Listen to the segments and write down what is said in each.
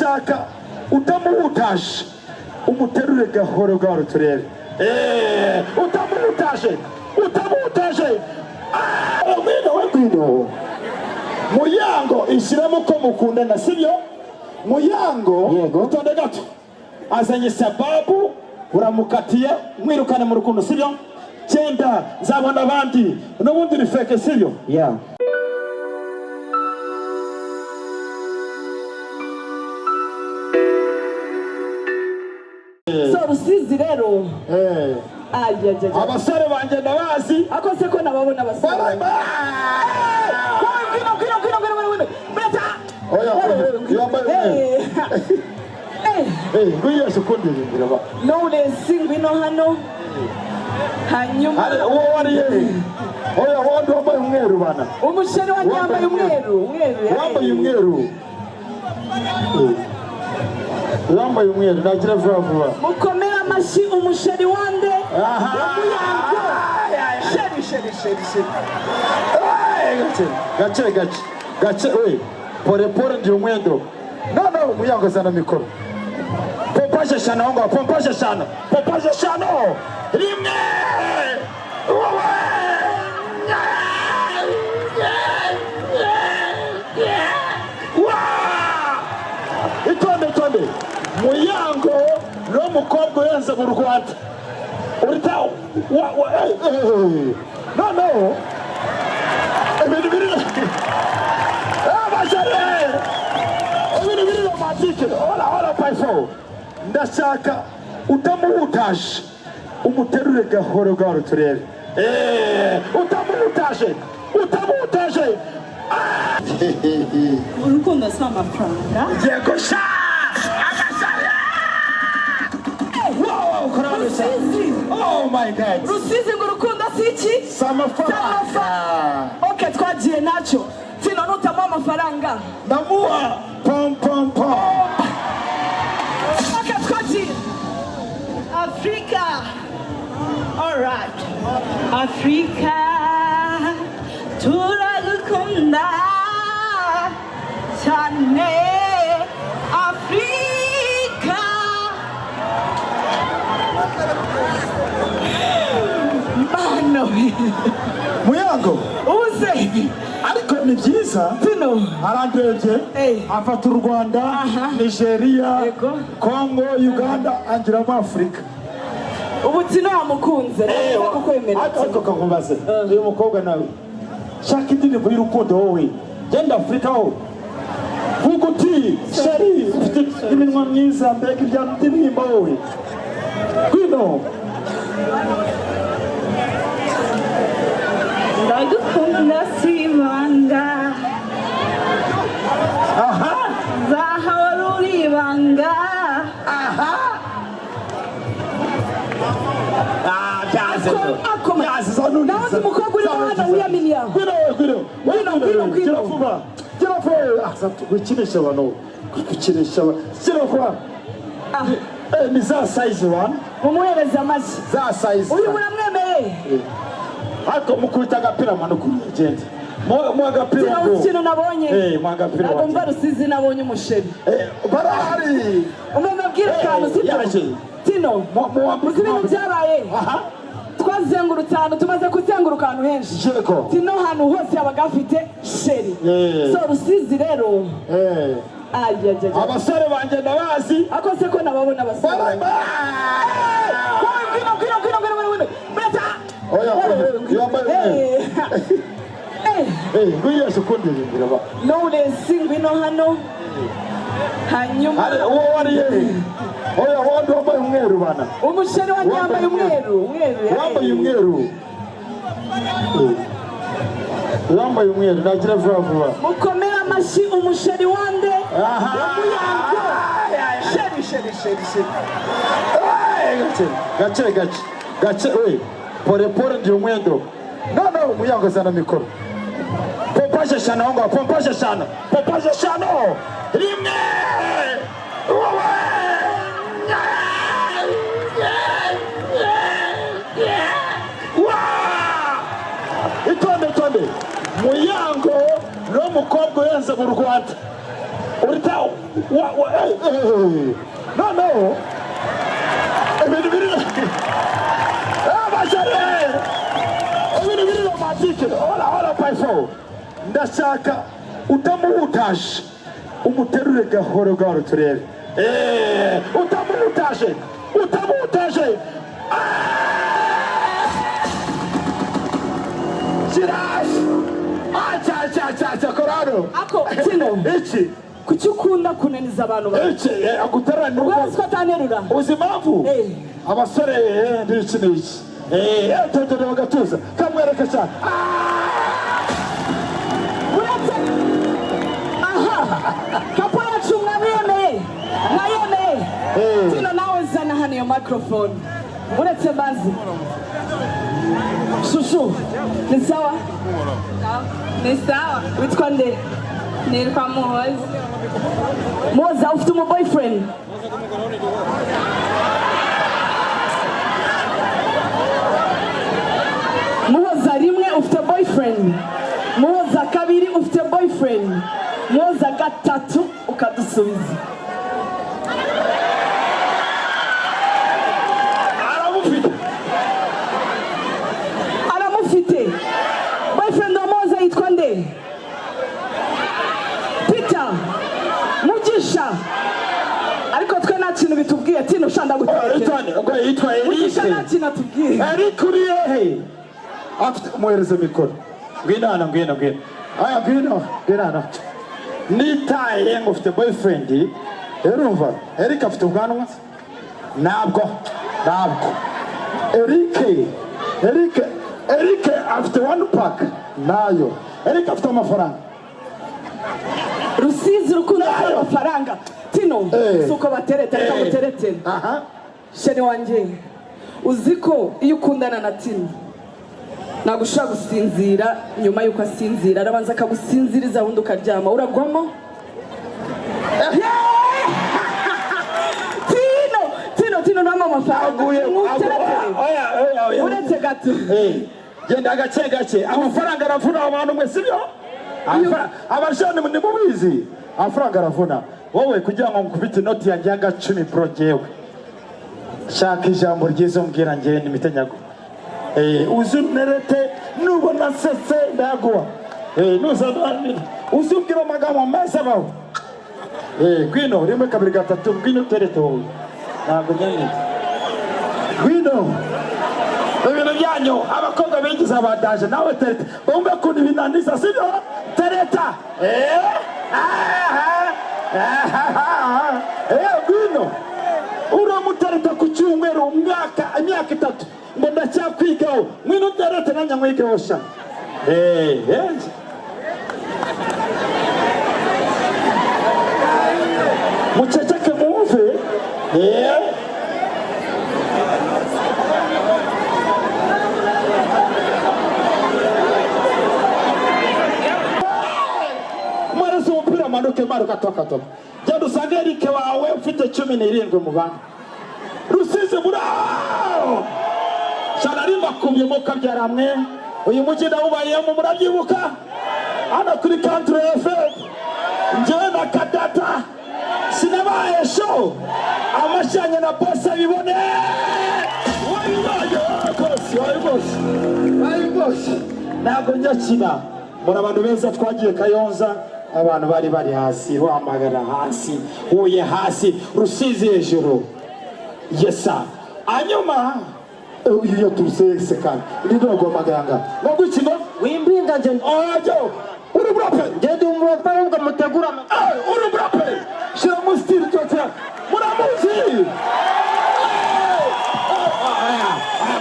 ndashaka utamuhutaje umuterure gahoro gahoro turebe utamuhutaje ngwino Muyango ishyiramo ko mukundana sibyo Muyango utonde gato azanye sababu uramukatiye mwirukane mu rukundo sibyo cyenda nzabona abandi n'ubundi rifeke sibyo So Rusizi rero abasore banjye ndabazi akose ko nababona abasore ngwino sekunde biraba none singwino hano hanyuma oya wandi wambaye umweru bana umusheri wanjye yambaye umweru wambaye umweru nagira vuba vuba mukomera amashyi umusheri wande gace we pole ndi umwendo no Muyango sana mikoro pompaje shano rimwe itonde Muyango no mukobwa yenze mu Rwanda urita no ibintu romantique ora paifo ndashaka utamuhutaje umuterure gahoro gahoro turebe utamuhutaje urukundo si amafaranga yego sha oh my god Rusizi ngo urukundo si iki amafaranga okay twagiye nacyo tino nutamuha amafaranga ndamuha pom okay twagiye Africa alright Africa turagukunda cyane Africa mano Muyango uze ariko ni byiza tino arandebye afata u Rwanda Nigeria Congo Uganda angira mu Afrika ubu tino yamukunze kukwemera ariko kakumbaze uyu mukobwa nawe shaka indirimbo y'urukundo wowe genda Afrika wowe vuga uti sheri ufite iminwa myiza mbega irya ndirimbo wowe ngwino ndagukunda sibanga zahora uribanga nawe umukobwa uri hano wiyaminiya ngwino gira vuba gukinisha abantu gira vuba ni za size one umuhereza amashyi za size uyu muramwemeye ariko mukubita agapira mano kugenda mu agapira ngo ikintu nabonye mu agapira ntabwo mva Rusizi nabonye umusheri barahari umubwire akantu sibyo tino muzi ibintu byabaye twazengurutse ahantu tumaze kuzenguruka ahantu henshi tino ahantu hose yabaga hafite sheri so Rusizi rero abasore banjye ndabazi akose ko nababona abasore ngwino sekunde biraba none singwino hano hanyuma oya wandi wambaye umweru bana umusheri wanjye yambaye umweru nagira vuba vuba mukomera amashyi umusheri wande gace we pole ndi umwendo no Muyango sana mikoro pompaje shano rimwe itonde Muyango no mukobwa yenze mu Rwanda urita no ibintu biri ibintu romantike ora payfo ndashaka utamuhutaje umuterure gahoro gahoro turebe utamuhutaje Acha korano ako kino iki kuki ukunda kunaniza abantu iki agutarana ubazi ko atanerura uzimavu abasore ndiki niki toto bagatuza kamwereka cyane uretse aha kapara chumna nayemeye kino nawe zana hano iyo microphone uretse bazi shushu ni sawa Ni sawa. witwa nde Nilikuwa Muhoza. Moza ufite umu boyfriend Muhoza rimwe ufite boyfriend Muhoza kabiri ufite boyfriend Muhoza gatatu ukadusubiza aramufite boyfriend wa Muhoza yitwa nde Peter Mugisha ariko twe nta kintu bitubwiye tino shanda gutekera yitwa Mugisha nta kintu atubwiye Eric uriyehe afite umuhereze mikoro ngwino aya ngwino nitaye ngo ufite boyfriend urumva Eric afite ubwanwa ntabwo Eric afite one pack nayo Eric afite amafaranga Rusizi rukundo amafaranga tino suko batereta reka muterete sheri wanje uziko iyo ukundana na Tino nagushaka gusinzira nyuma yuko asinzira arabanza akagusinziriza wundi ukaryama uragwamo Tino nama amafaranga uretse gato genda gake amafaranga arafuna abantu mwe sibyo abashane ni mubizi amafaranga arafuna wowe kugira ngo nkubite inoti yanjye ya 10 pro jewe shaka ijambo ryizo mbwira njye n'imitenyago uzunerete nubona sese ndagwa nuzabani uzubwira amagambo meza bawo gwino rimwe kabiri gatatu gwino terete wowe ntabwo nyine gwino ibintu byanyu abakobwa bigize abadaje nawe terete bumve ko ibinaniza sibyo tereta gwino uramutereta ku cyumweru imyaka 3 ngo ndacyakwigaho mwino terete nanya nkwigaho sha muceceke mwumve mwarese umupira manuka toka genda usange Eric wawe ufite 17 mu bana Rusizi muraho shanarimba kubyemo kabyaramwe uyu mujyi nawubayemo murabyibuka hano kuri Country FM njyewe na Kadata sinabaye show amashanye na boss bibone boss ntabwo nyakina muri abantu beza twagiye Kayonza abantu bari hasi Rwamagana hasi Huye hasi Rusizi hejuru yesa anyuma iyo turuse kandi ndido Rwamagana ngo gukino wimbinga nje ojo uri brape ngende umupara ngo mutegura uri brape shira mustiri tota muramuzi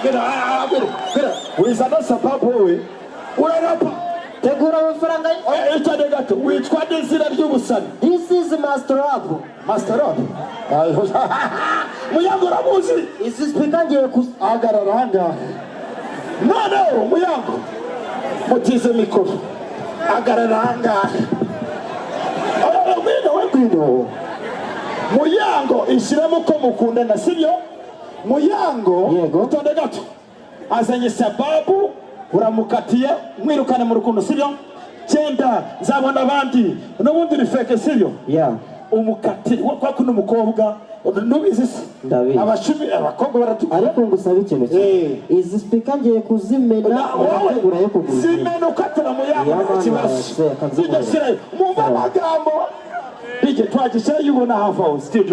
Gera wizana sababu wewe urarapa tegura amafaranga itade gato witwa dizira ry'ubusani this is master up muyango ramuzi isi speaker ngiye kuagarara hanga no muyango mutize mikoro agarara hanga gwino muyango ishiramo ko mukundana sibyo muyango utonde gato azanye sababu uramukatiye mwirukane mu rukundo sibyo cyenda nzabona abandi n'ubundi rifeke sibyo umukati kwa kuno umukobwa nubizi se abashumi abakobwa baratukura ariko ngusaba ikintu cye izi speaker ngiye kuzimena agategura yo kugura zimena ukatira mu yabo kibazo zidashira mu magambo bije twagisha yubona hafa studio